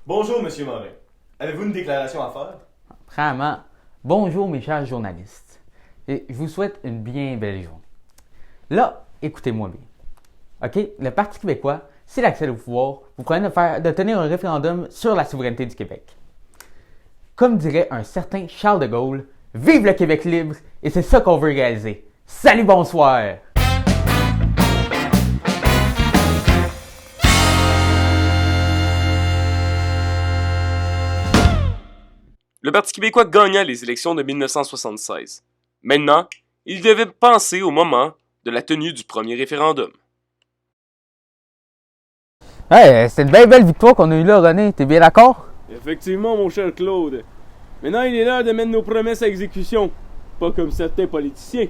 Bonjour, Monsieur Morin. Avez-vous une déclaration à faire? Premièrement, bonjour mes chers journalistes. Et je vous souhaite une bien belle journée. Là, écoutez-moi bien. OK? Le Parti québécois, s'il accède au pouvoir, vous prenez de tenir un référendum sur la souveraineté du Québec. Comme dirait un certain Charles de Gaulle, vive le Québec libre et c'est ça qu'on veut réaliser. Salut, bonsoir! Le Parti québécois gagna les élections de 1976. Maintenant, il devait penser au moment de la tenue du premier référendum. Hey, c'est une bien belle victoire qu'on a eue là, René. T'es bien d'accord? Effectivement, mon cher Claude. Maintenant, il est l'heure de mettre nos promesses à exécution. Pas comme certains politiciens.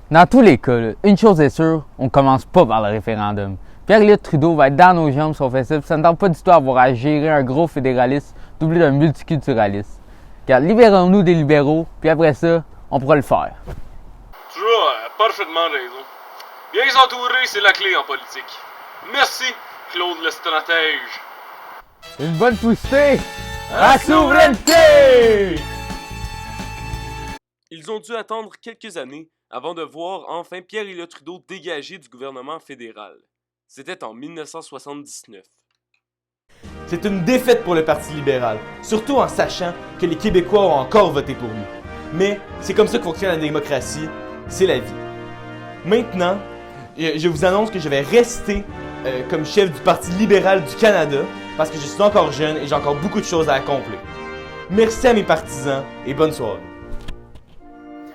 Dans tous les cas, là, une chose est sûre, on commence pas par le référendum. Pierre-Éliott Trudeau va être dans nos jambes si on fait ça, puis ça ne tente pas du tout à avoir à gérer un gros fédéraliste doublé d'un multiculturaliste. Car libérons-nous des libéraux, puis après ça, on pourra le faire. Tu as parfaitement raison. Bien s'entourer, c'est la clé en politique. Merci, Claude le stratège. Une bonne poussée à la souveraineté! Ils ont dû attendre quelques années avant de voir enfin Pierre-Éliott Trudeau dégager du gouvernement fédéral. C'était en 1979. C'est une défaite pour le Parti libéral, surtout en sachant que les Québécois ont encore voté pour lui. Mais c'est comme ça que fonctionne la démocratie, c'est la vie. Maintenant, je vous annonce que je vais rester comme chef du Parti libéral du Canada parce que je suis encore jeune et j'ai encore beaucoup de choses à accomplir. Merci à mes partisans et bonne soirée.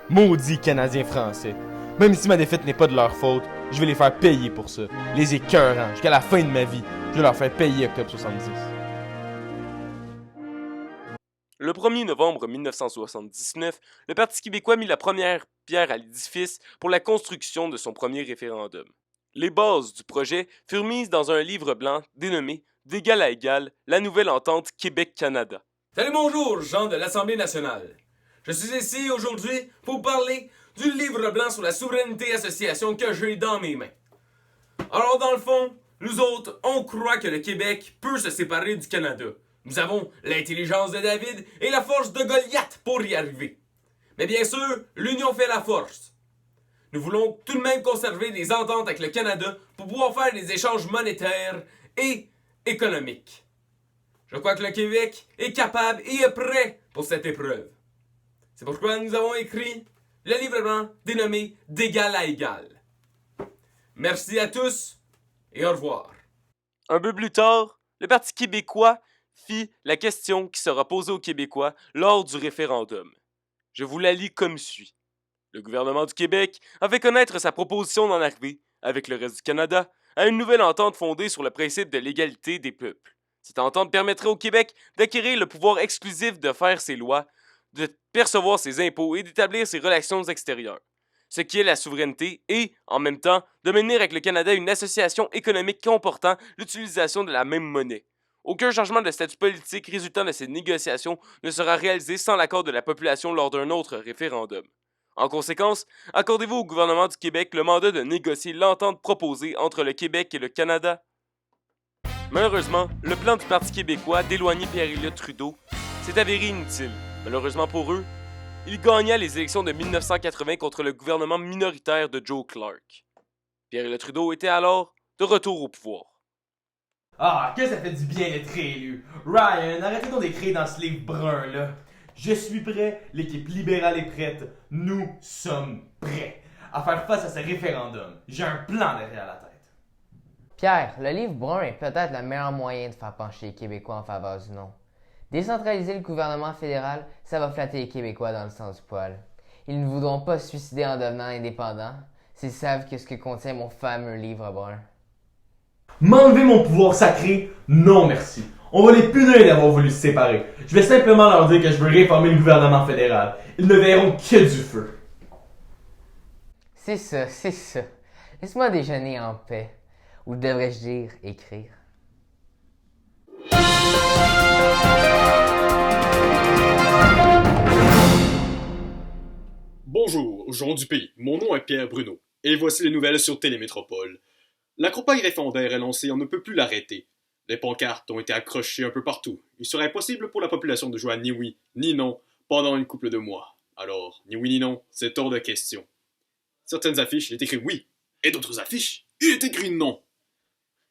Maudits Canadiens français. Même si ma défaite n'est pas de leur faute, je vais les faire payer pour ça. Les écœurants, jusqu'à la fin de ma vie, je vais leur faire payer Octobre 70. Le 1er novembre 1979, le Parti québécois mit la première pierre à l'édifice pour la construction de son premier référendum. Les bases du projet furent mises dans un livre blanc dénommé D'égal à égal, la nouvelle entente Québec-Canada. Salut, bonjour, gens de l'Assemblée nationale. Je suis ici aujourd'hui pour parler du livre blanc sur la souveraineté association que j'ai dans mes mains. Alors, dans le fond, nous autres, on croit que le Québec peut se séparer du Canada. Nous avons l'intelligence de David et la force de Goliath pour y arriver. Mais bien sûr, l'union fait la force. Nous voulons tout de même conserver des ententes avec le Canada pour pouvoir faire des échanges monétaires et économiques. Je crois que le Québec est capable et est prêt pour cette épreuve. C'est pourquoi nous avons écrit le livre blanc dénommé D'égal à égal. Merci à tous et au revoir. Un peu plus tard, le Parti québécois fit la question qui sera posée aux Québécois lors du référendum. Je vous la lis comme suit. Le gouvernement du Québec a fait connaître sa proposition d'en arriver, avec le reste du Canada, à une nouvelle entente fondée sur le principe de l'égalité des peuples. Cette entente permettrait au Québec d'acquérir le pouvoir exclusif de faire ses lois, de percevoir ses impôts et d'établir ses relations extérieures, ce qui est la souveraineté et, en même temps, de maintenir avec le Canada une association économique comportant l'utilisation de la même monnaie. Aucun changement de statut politique résultant de ces négociations ne sera réalisé sans l'accord de la population lors d'un autre référendum. En conséquence, accordez-vous au gouvernement du Québec le mandat de négocier l'entente proposée entre le Québec et le Canada? Malheureusement, le plan du Parti québécois d'éloigner Pierre-Éliott Trudeau s'est avéré inutile. Malheureusement pour eux, il gagna les élections de 1980 contre le gouvernement minoritaire de Joe Clark. Pierre-Éliott Trudeau était alors de retour au pouvoir. Ah, que ça fait du bien d'être réélu. Ryan, arrêtez donc d'écrire dans ce livre brun-là. Je suis prêt, l'équipe libérale est prête, nous sommes prêts à faire face à ce référendum. J'ai un plan derrière la tête. Pierre, le livre brun est peut-être le meilleur moyen de faire pencher les Québécois en faveur du non. Décentraliser le gouvernement fédéral, ça va flatter les Québécois dans le sens du poil. Ils ne voudront pas se suicider en devenant indépendants s'ils savent que ce que contient mon fameux livre brun. M'enlever mon pouvoir sacré? Non merci. On va les punir d'avoir voulu se séparer. Je vais simplement leur dire que je veux réformer le gouvernement fédéral. Ils ne verront que du feu. C'est ça, c'est ça. Laisse-moi déjeuner en paix. Ou devrais-je dire écrire? Bonjour, gens du pays, mon nom est Pierre Bruno, et voici les nouvelles sur Télémétropole. La campagne référendaire est lancée, on ne peut plus l'arrêter. Les pancartes ont été accrochées un peu partout. Il serait impossible pour la population de jouer à ni oui, ni non pendant une couple de mois. Alors, ni oui ni non, c'est hors de question. Certaines affiches, il est écrit oui, et d'autres affiches, il est écrit non.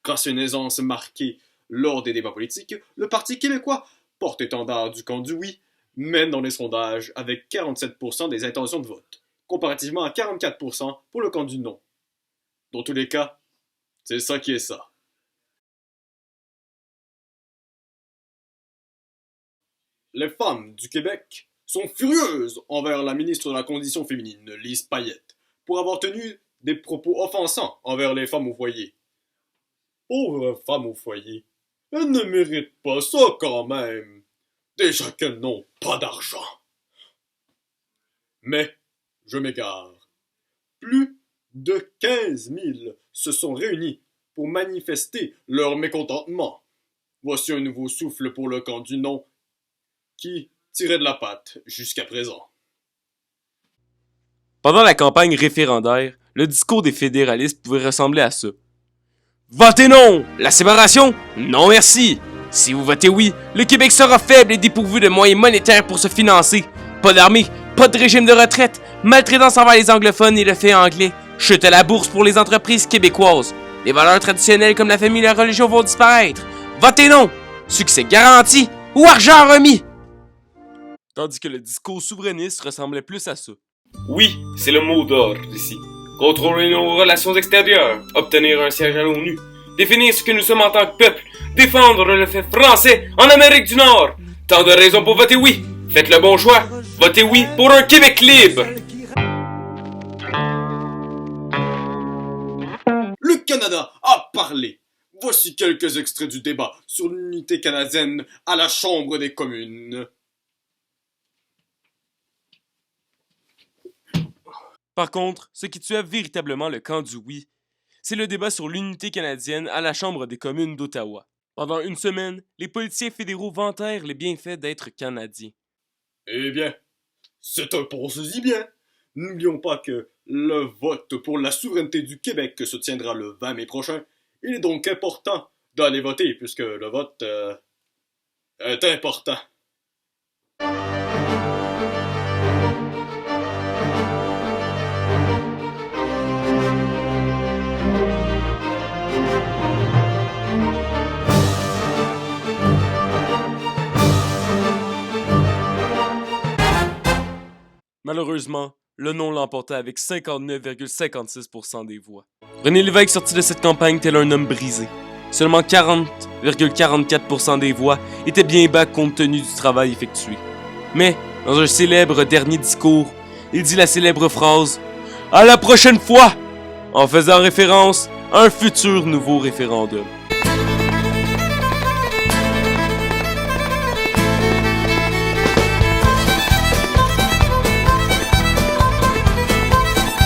Grâce à une aisance marquée lors des débats politiques, le Parti québécois, porte-étendard du camp du oui, mène dans les sondages avec 47% des intentions de vote, comparativement à 44% pour le camp du non. Dans tous les cas, c'est ça qui est ça. Les femmes du Québec sont furieuses envers la ministre de la Condition féminine, Lise Payette, pour avoir tenu des propos offensants envers les femmes au foyer. Pauvres femmes au foyer, elles ne méritent pas ça quand même. Déjà qu'elles n'ont pas d'argent. Mais, je m'égare. Plus de 15 000 se sont réunis pour manifester leur mécontentement. Voici un nouveau souffle pour le camp du non qui tirait de la patte jusqu'à présent. Pendant la campagne référendaire, le discours des fédéralistes pouvait ressembler à ça. Votez non! La séparation? Non merci! Si vous votez oui, le Québec sera faible et dépourvu de moyens monétaires pour se financer. Pas d'armée, pas de régime de retraite, maltraitance envers les anglophones et le fait anglais, chute à la bourse pour les entreprises québécoises. Les valeurs traditionnelles comme la famille et la religion vont disparaître. Votez non! Succès garanti ou argent remis! Tandis que le discours souverainiste ressemblait plus à ça. Oui, c'est le mot d'ordre ici. Contrôler nos relations extérieures, obtenir un siège à l'ONU, définir ce que nous sommes en tant que peuple, défendre le fait français en Amérique du Nord. Tant de raisons pour voter oui. Faites le bon choix. Votez oui pour un Québec libre. Le Canada a parlé. Voici quelques extraits du débat sur l'unité canadienne à la Chambre des communes. Par contre, ce qui tuait véritablement le camp du oui, c'est le débat sur l'unité canadienne à la Chambre des communes d'Ottawa. Pendant une semaine, les politiciens fédéraux vantèrent les bienfaits d'être Canadiens. Eh bien, c'est un pensez-y bien. N'oublions pas que le vote pour la souveraineté du Québec se tiendra le 20 mai prochain. Il est donc important d'aller voter puisque le vote est important. Malheureusement, le non l'emporta avec 59,56% des voix. René Lévesque sortit de cette campagne tel un homme brisé. Seulement 40,44% des voix étaient bien bas compte tenu du travail effectué. Mais, dans un célèbre dernier discours, il dit la célèbre phrase « À la prochaine fois !» en faisant référence à un futur nouveau référendum.